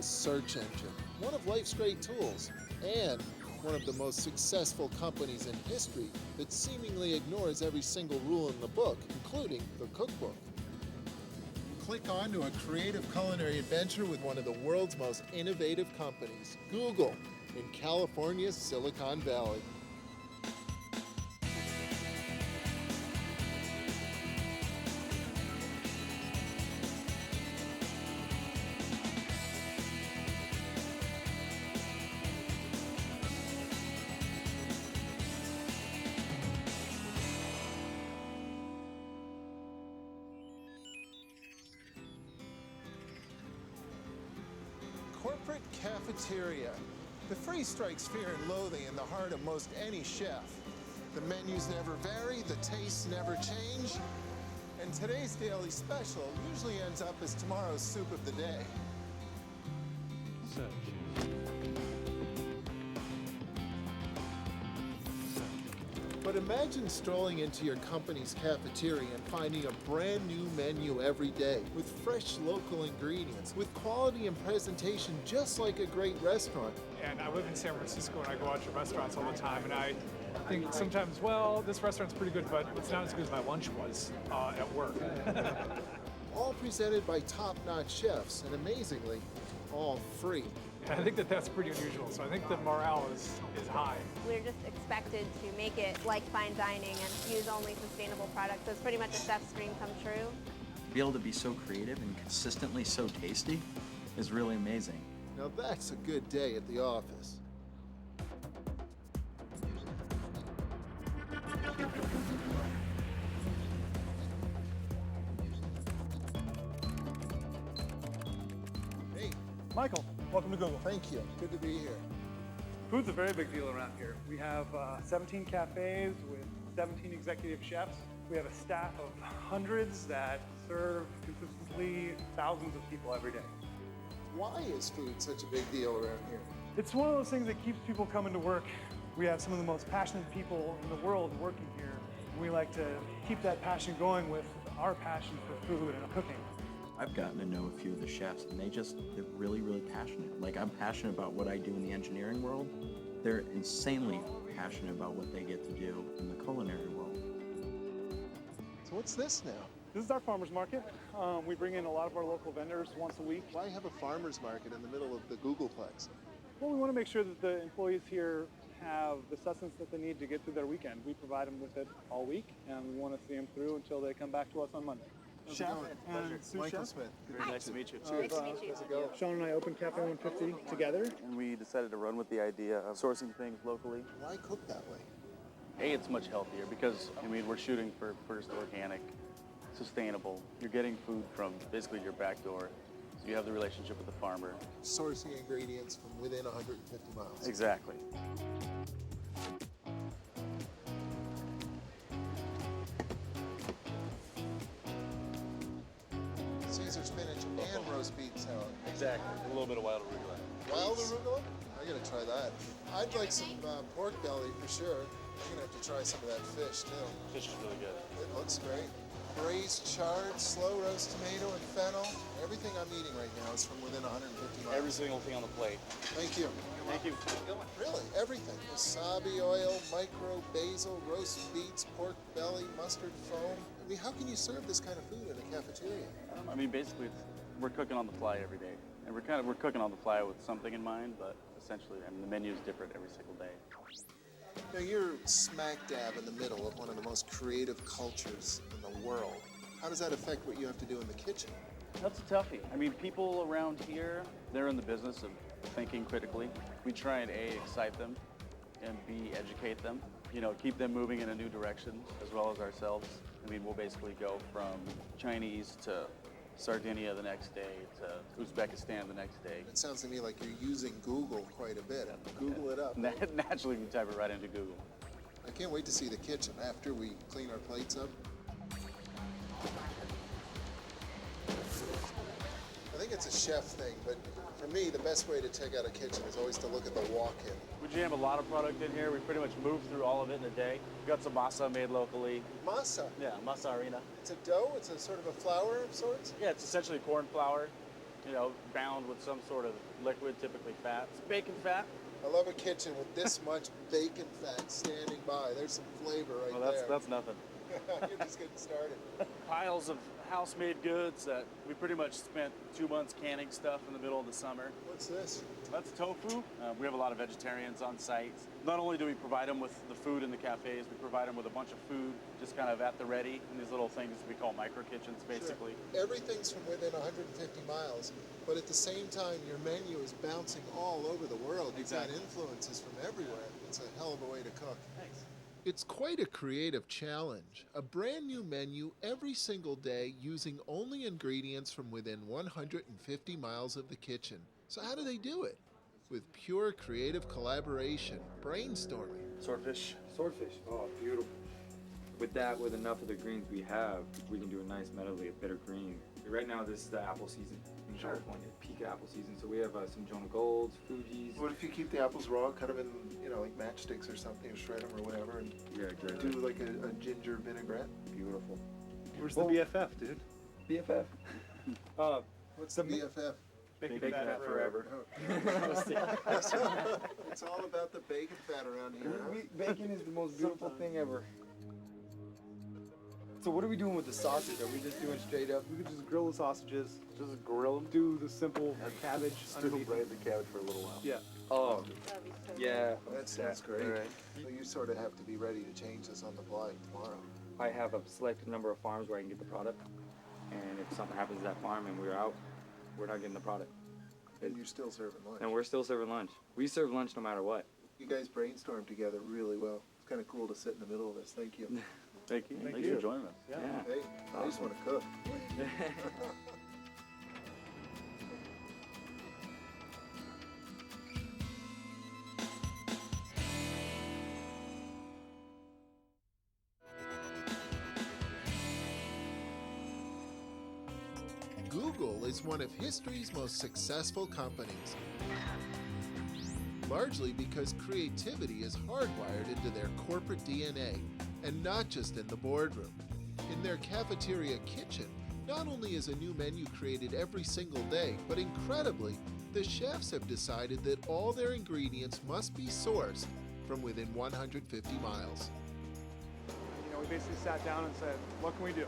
search engine, one of life's great tools, and one of the most successful companies in history that seemingly ignores every single rule in the book, including the cookbook. Click on to a creative culinary adventure with one of the world's most innovative companies, Google, in California's Silicon Valley. Corporate cafeteria. The phrase strikes fear and loathing in the heart of most any chef. The menus never vary, the tastes never change, and today's daily special usually ends up as tomorrow's soup of the day. But imagine strolling into your company's cafeteria and finding a brand new menu every day with fresh local ingredients, with quality and presentation just like a great restaurant. And I live in San Francisco and I go out to restaurants all the time, and I think sometimes, well, this restaurant's pretty good, but it's not as good as my lunch was at work. All presented by top-notch chefs, and amazingly, all free. And I think that that's pretty unusual, so I think the morale is high. We're just expected to make it like fine dining and use only sustainable products. So it's pretty much a chef's dream come true. To be able to be so creative and consistently so tasty is really amazing. Now that's a good day at the office. Hey, Michael, welcome to Google. thank you. Good to be here. Food's a very big deal around here. We have 17 cafes with 17 executive chefs. We have a staff of hundreds that serve consistently thousands of people every day. Why is food such a big deal around here? It's one of those things that keeps people coming to work. We have some of the most passionate people in the world working here. And we like to keep that passion going with our passion for food and cooking. I've gotten to know a few of the chefs, and they're really, really passionate. Like, I'm passionate about what I do in the engineering world. They're insanely passionate about what they get to do in the culinary world. So what's this now? This is our farmer's market. We bring in a lot of our local vendors once a week. Why have a farmer's market in the middle of the Googleplex? Well, we want to make sure that the employees here have the sustenance that they need to get through their weekend. We provide them with it all week, and we want to see them through until they come back to us on Monday. Chef and sous Michael chef. Smith. Very nice to meet you. Nice to meet you. How's it going? Sean and I opened Cafe 150 together. And we decided to run with the idea of sourcing things locally. Why cook that way? A, it's much healthier because, we're shooting for first organic, sustainable. You're getting food from basically your back door. So you have the relationship with the farmer. Sourcing ingredients from within 150 miles. Exactly. Caesar spinach and roast beef salad. Exactly. A little bit of wild arugula. Wild arugula? I gotta try that. I'd like some pork belly for sure. I'm gonna have to try some of that fish too. Fish is really good. It looks great. Braised chard, slow roast tomato and fennel. Everything I'm eating right now is from within 150 miles. Every single thing on the plate. Thank you. Thank you. Really, everything. Wasabi oil, micro basil, roast beets, pork belly, mustard foam. How can you serve this kind of food in a cafeteria? Basically, we're cooking on the fly every day. And we're cooking on the fly with something in mind, but essentially, the menu is different every single day. Now, you're smack dab in the middle of one of the most creative cultures in the world. How does that affect what you have to do in the kitchen? That's a toughie. People around here, they're in the business of thinking critically. We try and A, excite them, and B, educate them. Keep them moving in a new direction, as well as ourselves. We'll basically go from Chinese to Sardinia the next day to Uzbekistan the next day. It sounds to me like you're using Google quite a bit. Google it up. Naturally, we type it right into Google. I can't wait to see the kitchen after we clean our plates up. I think it's a chef thing, but for me, the best way to check out a kitchen is always to look at the walk-in. We jam a lot of product in here. We pretty much move through all of it in a day. We've got some masa made locally. Masa? Yeah, masa harina. It's a dough? It's a sort of a flour of sorts? Yeah, it's essentially corn flour you know, bound with some sort of liquid, typically fat. It's bacon fat. I love a kitchen with this much bacon fat standing by. There's some flavor right Well, there. that's nothing. You're just getting started. Piles of house-made goods that we pretty much spent 2 months canning stuff in the middle of the summer. What's this? That's tofu. We have a lot of vegetarians on site. Not only do we provide them with the food in the cafes, we provide them with a bunch of food just kind of at the ready in these little things we call micro kitchens, basically. Sure. Everything's from within 150 miles, but at the same time, your menu is bouncing all over the world. You've got influences from everywhere. It's a hell of a way to cook. Thanks. It's quite a creative challenge. A brand new menu every single day using only ingredients from within 150 miles of the kitchen. So how do they do it? With pure creative collaboration, brainstorming. Swordfish. Swordfish, oh, beautiful. With that, with enough of the greens we have, we can do a nice medley of bitter green. Right now, this is the apple season in California, peak apple season. So we have some Jonah Golds, Fuji's. What if you keep the apples raw, cut them in, like matchsticks or something, or shred them or whatever, and exactly. do like a ginger vinaigrette? Beautiful. Where's the BFF, dude? BFF. What's the BFF? Bacon Bacon fat forever. It's all about the bacon fat around here. Huh? Bacon is the most beautiful thing ever. So what are we doing with the sausage? Are we just doing straight up? We could just grill the sausages, Just grill them. do the simple cabbage underneath. Braid the cabbage for a little while. Yeah. Oh, That'd be so yeah. That sounds great. So you sort of have to be ready to change this on the fly tomorrow. I have a selected number of farms where I can get the product. And if something happens to that farm and we're out, we're not getting the product. And you're still serving lunch. And we're still serving lunch. We serve lunch no matter what. You guys brainstormed together really well. It's kind of cool to sit in the middle of this. Thank you. Thank you. Thank Thanks you. for joining us. Yeah. Hey, I just want to cook. Google is one of history's most successful companies, largely because creativity is hardwired into their corporate DNA, and not just in the boardroom. In their cafeteria kitchen, not only is a new menu created every single day, but incredibly, the chefs have decided that all their ingredients must be sourced from within 150 miles. You know, we basically sat down and said, what can we do?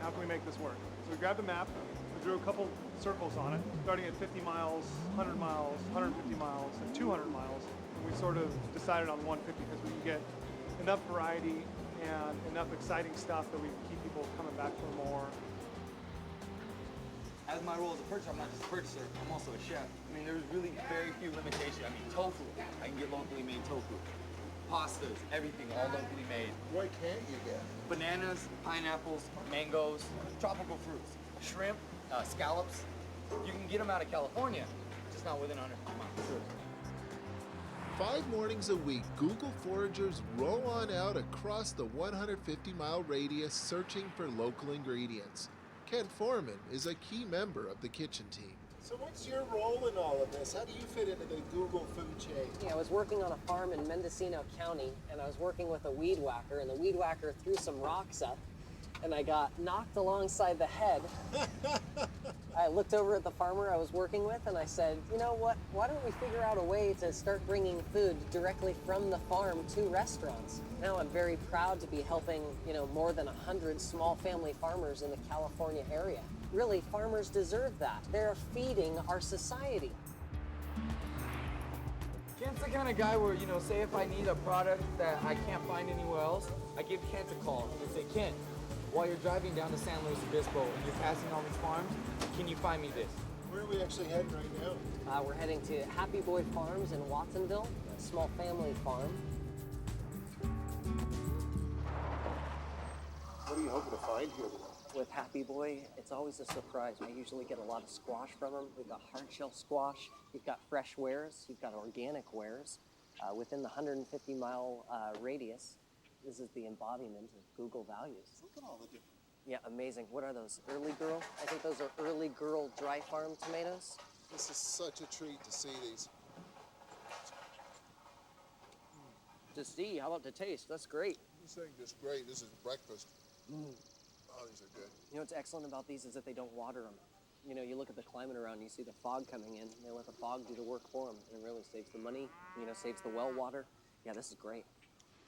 How can we make this work? So we grabbed the map, we drew a couple circles on it, starting at 50 miles, 100 miles, 150 miles, and 200 miles. And we sort of decided on 150 because we can get enough variety and enough exciting stuff that we can keep people coming back for more. As my role as a purchaser, I'm not just a purchaser, I'm also a chef. I mean, there's really very few limitations. I mean, tofu, I can get locally made tofu. Pastas, everything, all locally made. What can't you get? Bananas, pineapples, mangoes, tropical fruits, shrimp, scallops. You can get them out of California, just not within 150 miles. 5 mornings a week, Google foragers roll on out across the 150-mile radius searching for local ingredients. Kent Foreman is a key member of the kitchen team. So what's your role in all of this? How do you fit into the Google food chain? Yeah, I was working on a farm in Mendocino County, and I was working with a weed whacker, and the weed whacker threw some rocks up, and I got knocked alongside the head. I looked over at the farmer I was working with, and I said, you know what, why don't we figure out a way to start bringing food directly from the farm to restaurants? Now I'm very proud to be helping, more than 100 small family farmers in the California area. Really, farmers deserve that. They're feeding our society. Kent's the kind of guy where, say if I need a product that I can't find anywhere else, I give Kent a call and say, Kent, while you're driving down to San Luis Obispo and you're passing all these farms, can you find me this? Where are we actually heading right now? We're heading to Happy Boy Farms in Watsonville, a small family farm. What are you hoping to find here today? With Happy Boy, it's always a surprise. I usually get a lot of squash from them. We've got hard shell squash, you've got fresh wares, you've got organic wares. Within the 150-mile radius, this is the embodiment of Google values. Look at all the different... Yeah, amazing. What are those? Early Girl? I think those are Early Girl dry farm tomatoes. This is such a treat to see these. To see, how about to taste? That's great. This thing is great. This is breakfast. Oh, these are good. You know what's excellent about these is that they don't water them. You know, you look at the climate around, you see the fog coming in, they let the fog do the work for them, and it really saves the money, you know, saves the well water. Yeah, this is great.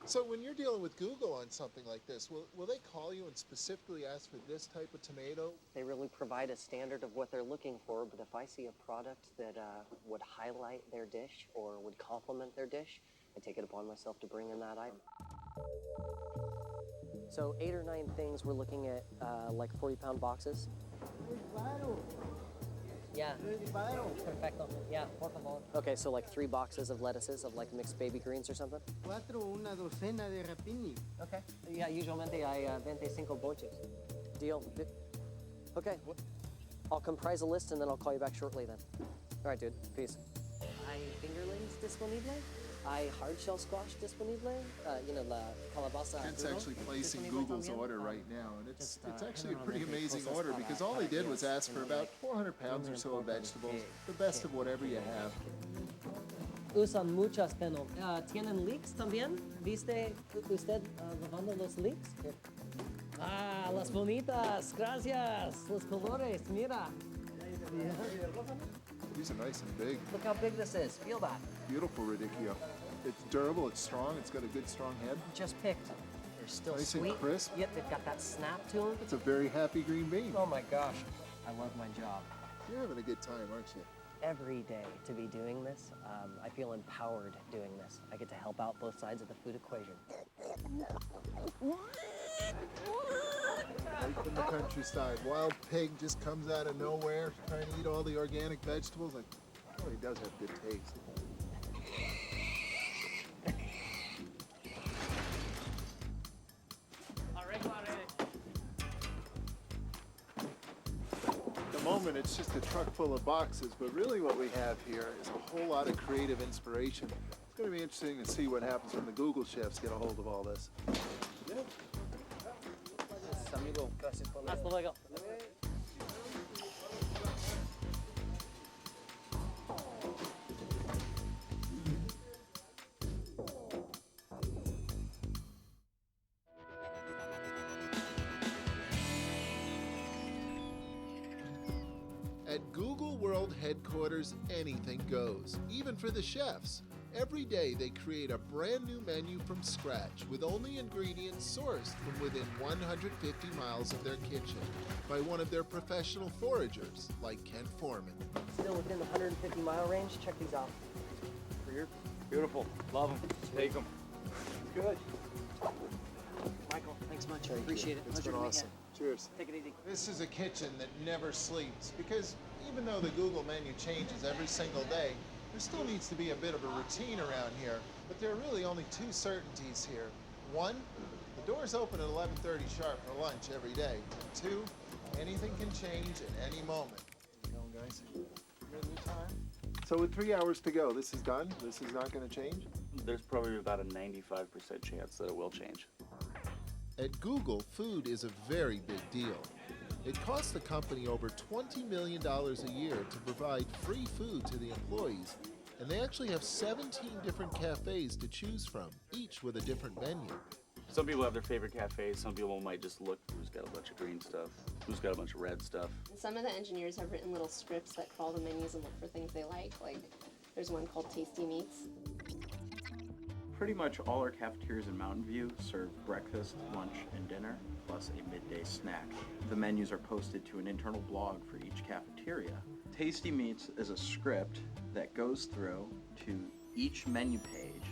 So when you're dealing with Google on something like this, will they call you and specifically ask for this type of tomato? They really provide a standard of what they're looking for, but if I see a product that would highlight their dish or would complement their dish, I take it upon myself to bring in that item. So 8 or 9 things, we're looking at like 40-pound boxes. Yeah. Perfecto. Yeah, por favor. Okay, so like 3 boxes of lettuces of like mixed baby greens or something? 4, una docena de rapini. Okay. Yeah, usualmente hay 25 bonches. Deal. Okay. I'll comprise a list and then I'll call you back shortly then. All right, dude. Peace. Hay fingerlings disponible? Hay hard shell squash disponible? You know, la calabaza. Kent's actually placing Google's order right now, and it's actually a pretty amazing order because all they did was ask for about 400 pounds or so of vegetables, the best of whatever you have. Usan muchas, pero ¿tienen leeks también? ¿Viste usted lavando los leeks? Ah, las bonitas, gracias. Los colores, mira. These are nice and big. Look how big this is. Feel that. Beautiful radicchio. It's durable, it's strong, it's got a good strong head. Just picked. They're still Nice and sweet. crisp. Yet they've got that snap to them. It's a very happy green bean. Oh my gosh. I love my job. You're having a good time, aren't you? Every day to be doing this, I feel empowered doing this. I get to help out both sides of the food equation. Right from the countryside, wild pig just comes out of nowhere trying to eat all the organic vegetables. Like, oh, he does have good taste. At the moment, it's just a truck full of boxes, but really what we have here is a whole lot of creative inspiration. It's going to be interesting to see what happens when the Google chefs get a hold of all this. Hasta luego. At Google World Headquarters, anything goes, even for the chefs. Every day they create a brand new menu from scratch with only ingredients sourced from within 150 miles of their kitchen by one of their professional foragers like Kent Foreman. Still within the 150-mile range. Check these out. Beautiful. Love them. Take them. Good. Michael, thanks much. I appreciate it. It's Pleasure been to meet awesome. you. Cheers. Take it easy. This is a kitchen that never sleeps because even though the Google menu changes every single day, there still needs to be a bit of a routine around here, but there are really only 2 certainties here. 1, the doors open at 11:30 sharp for lunch every day. And 2, anything can change at any moment. How's it going, guys? You got a new time? So with 3 hours to go, this is done? This is not going to change? There's probably about a 95% chance that it will change. At Google, food is a very big deal. It costs the company over $20 million a year to provide free food to the employees, and they actually have 17 different cafes to choose from, each with a different menu. Some people have their favorite cafes. Some people might just look who's got a bunch of green stuff, who's got a bunch of red stuff. Some of the engineers have written little scripts that crawl the menus and look for things they like there's one called Tasty Meats. Pretty much all our cafeterias in Mountain View serve breakfast, lunch, and dinner, plus a midday snack. The menus are posted to an internal blog for each cafeteria. Tasty Meats is a script that goes through to each menu page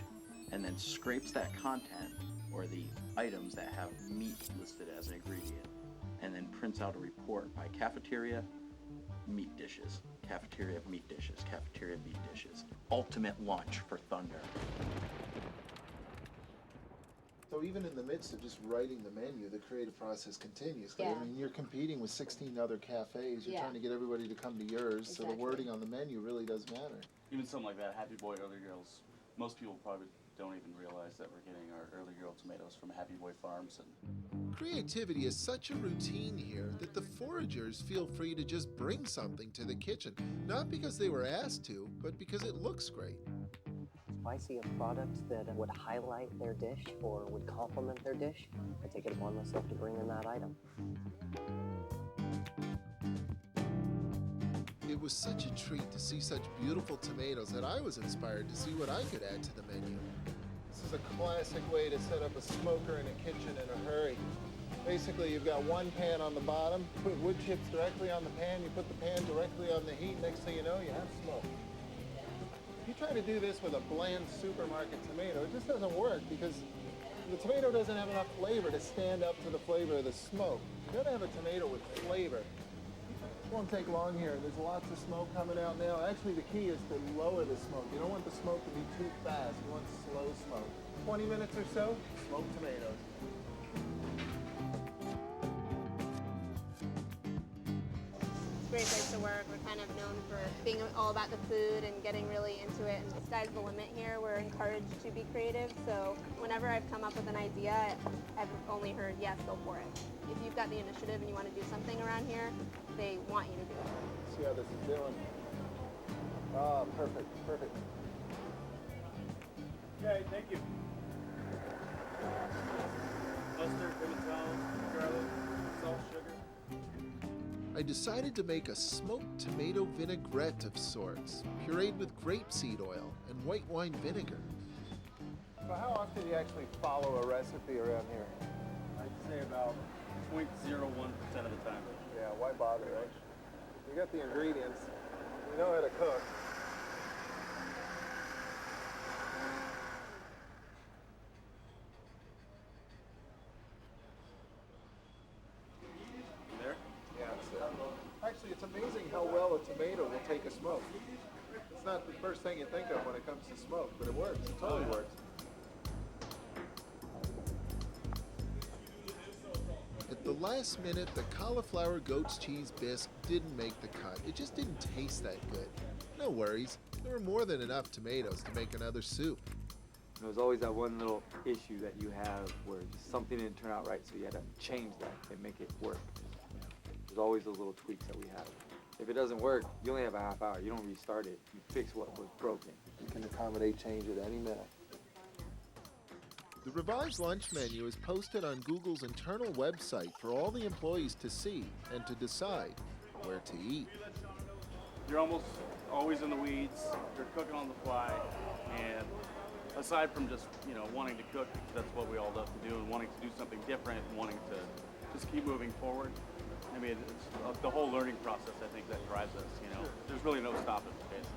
and then scrapes that content or the items that have meat listed as an ingredient, and then prints out a report by cafeteria, meat dishes, cafeteria meat dishes, cafeteria meat dishes. Ultimate lunch for Thunder. So even in the midst of just writing the menu, the creative process continues. Yeah. I mean, you're competing with 16 other cafes. You're Yeah. trying to get everybody to come to yours, so the Exactly. wording on the menu really does matter. Even something like that, Happy Boy Early Girls. Most people probably don't even realize that we're getting our Early Girl tomatoes from Happy Boy Farms. And Creativity is such a routine here that the foragers feel free to just bring something to the kitchen, not because they were asked to, but because it looks great. If I see a product that would highlight their dish or would complement their dish, I take it upon myself to bring in that item. It was such a treat to see such beautiful tomatoes that I was inspired to see what I could add to the menu. This is a classic way to set up a smoker in a kitchen in a hurry. Basically, you've got one pan on the bottom, put wood chips directly on the pan, you put the pan directly on the heat, next thing you know, you have smoke. If you try to do this with a bland supermarket tomato, it just doesn't work because the tomato doesn't have enough flavor to stand up to the flavor of the smoke. You gotta have a tomato with flavor. It won't take long here. There's lots of smoke coming out now. Actually, the key is to lower the smoke. You don't want the smoke to be too fast. You want slow smoke. 20 minutes or so, smoked tomatoes. Great place to work. We're kind of known for being all about the food and getting really into it, and the sky's the limit here. We're encouraged to be creative, so whenever I've come up with an idea, I've only heard, yes, go for it. If you've got the initiative and you want to do something around here, they want you to do it. See how this is doing. Ah, perfect, perfect. Okay, thank you. Mustard, pimentel, garlic, salt, sugar. I decided to make a smoked tomato vinaigrette of sorts, pureed with grapeseed oil and white wine vinegar. So how often do you actually follow a recipe around here? I'd say about 0.01% of the time. Yeah, why bother, right? You got the ingredients, you know how to cook. Actually, it's amazing how well a tomato will take a smoke. It's not the first thing you think of when it comes to smoke, but it works. It totally works. At the last minute, the cauliflower goat's cheese bisque didn't make the cut. It just didn't taste that good. No worries. There were more than enough tomatoes to make another soup. There's always that one little issue that you have where something didn't turn out right, so you had to change that and make it work. There's always those little tweaks that we have. If it doesn't work, you only have a half hour. You don't restart it. You fix what was broken. You can accommodate change at any minute. The revised lunch menu is posted on Google's internal website for all the employees to see and to decide where to eat. You're almost always in the weeds. You're cooking on the fly, and aside from just wanting to cook, that's what we all love to do, and wanting to do something different, and wanting to just keep moving forward. I mean, it's the whole learning process, I think, that drives us, There's really no stopping, basically.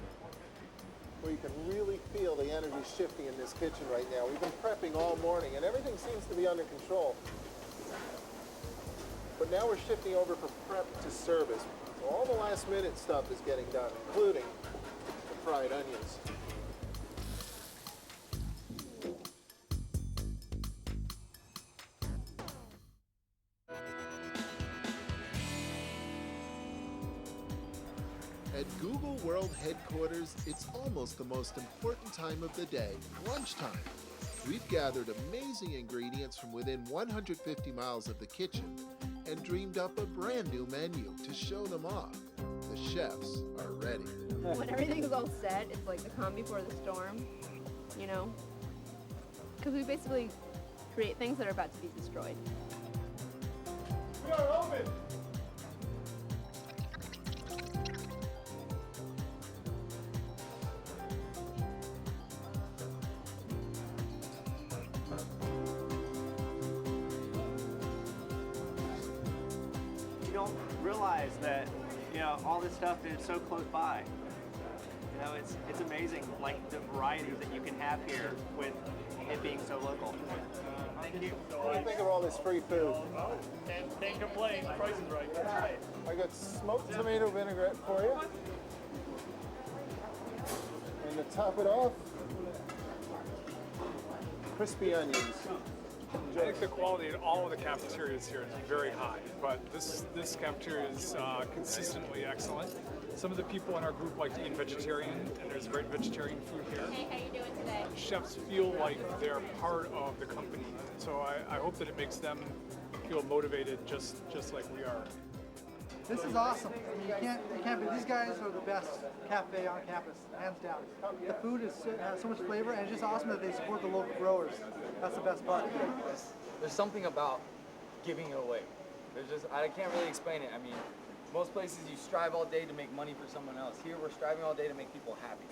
Well, you can really feel the energy shifting in this kitchen right now. We've been prepping all morning, and everything seems to be under control. But now we're shifting over from prep to service. So all the last-minute stuff is getting done, including the fried onions. At Google World Headquarters, it's almost the most important time of the day, lunchtime. We've gathered amazing ingredients from within 150 miles of the kitchen and dreamed up a brand new menu to show them off. The chefs are ready. When everything's all set, it's like the calm before the storm, Because we basically create things that are about to be destroyed. We are open! You don't realize that all this stuff is so close by. It's amazing, like the variety that you can have here with it being so local. Thank you. What do you think of all this free food? Can't complain. The price is right. That's right. I got smoked tomato vinaigrette for you. And to top it off, crispy onions. I think the quality in all of the cafeterias here is very high, but this cafeteria is consistently excellent. Some of the people in our group like to eat vegetarian, and there's great vegetarian food here. Hey, how you doing today? Chefs feel like they're part of the company, so I hope that it makes them feel motivated just like we are. This is awesome. I mean, you can't be. These guys are the best cafe on campus, hands down. The food has so much flavor, and it's just awesome that they support the local growers. That's the best part. There's something about giving it away. I can't really explain it. I mean, Most places you strive all day to make money for someone else. Here we're striving all day to make people happy.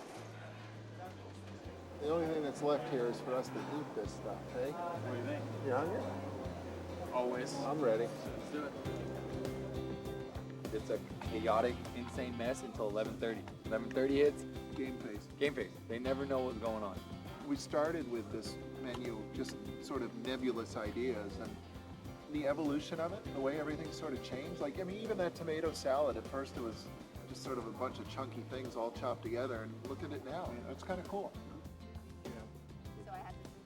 The only thing that's left here is for us to eat this stuff, hey? What do you think? You hungry? Always. I'm ready. Let's do it. It's a chaotic, insane mess until 11:30. 11:30 hits, Game face. game face. They never know what's going on. We started with this menu, just sort of nebulous ideas, and the evolution of it, the way everything sort of changed. Like, I mean, even that tomato salad, at first it was just sort of a bunch of chunky things all chopped together, and look at it now. It's kind of cool.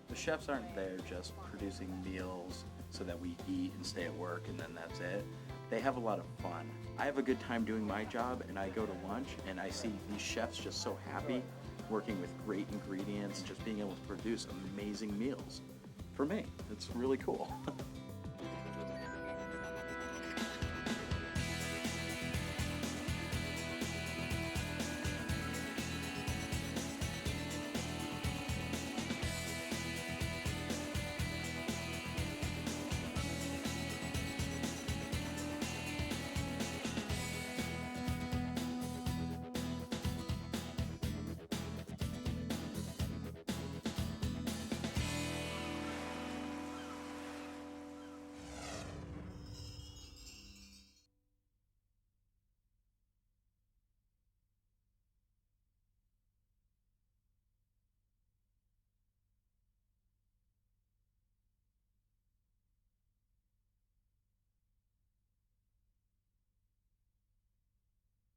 The chefs aren't there just producing meals so that we eat and stay at work and then that's it. They have a lot of fun. I have a good time doing my job, and I go to lunch and I see these chefs just so happy, working with great ingredients, just being able to produce amazing meals. For me, it's really cool.